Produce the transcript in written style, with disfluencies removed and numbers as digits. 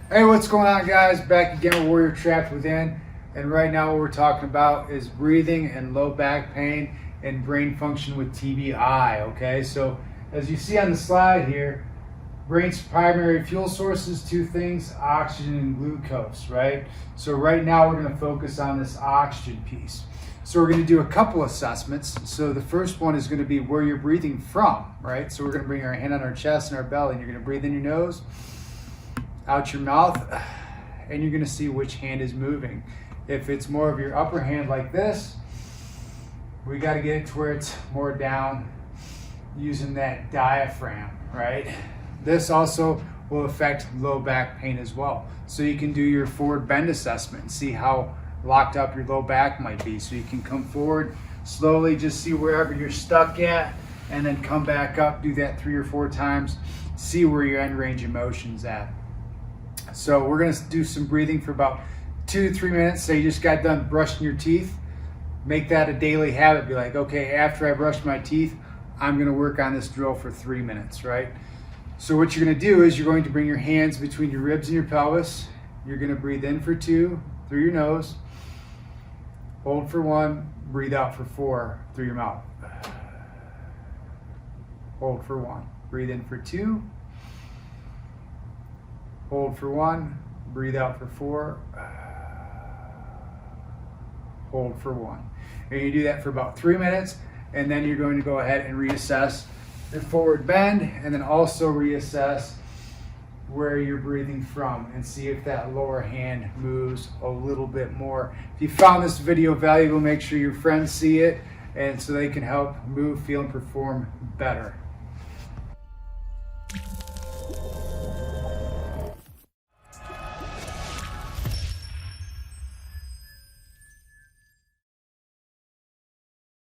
Hey, what's going on, guys? Back again with Warrior Trapped Within. And right now what we're talking about is breathing and low back pain and brain function with TBI, okay? So as you see on the slide here, brain's primary fuel sources, two things, oxygen and glucose, right? So right now we're gonna focus on this oxygen piece. So we're gonna do a couple assessments. So the first one is gonna be where you're breathing from, right? So we're gonna bring our hand on our chest and our belly, and you're gonna breathe in your nose, out your mouth, and you're gonna see which hand is moving. If it's more of your upper hand like this, we gotta get it to where it's more down using that diaphragm, right? This also will affect low back pain as well. So you can do your forward bend assessment and see how locked up your low back might be. So you can come forward, slowly just see wherever you're stuck at, and then come back up, do that 3 or 4 times, see where your end range of motion's at. So we're gonna do some breathing for about 2 to 3 minutes. Say you just got done brushing your teeth. Make that a daily habit. Be like, okay, after I brush my teeth, I'm gonna work on this drill for 3 minutes, right? So what you're gonna do is you're going to bring your hands between your ribs and your pelvis. You're gonna breathe in for 2 through your nose. Hold for 1, breathe out for 4 through your mouth. Hold for 1, breathe in for 2. Hold for 1, breathe out for 4. Hold for 1. And you do that for about 3 minutes, and then you're going to go ahead and reassess your forward bend, and then also reassess where you're breathing from and see if that lower hand moves a little bit more. If you found this video valuable, make sure your friends see it and so they can help move, feel, and perform better.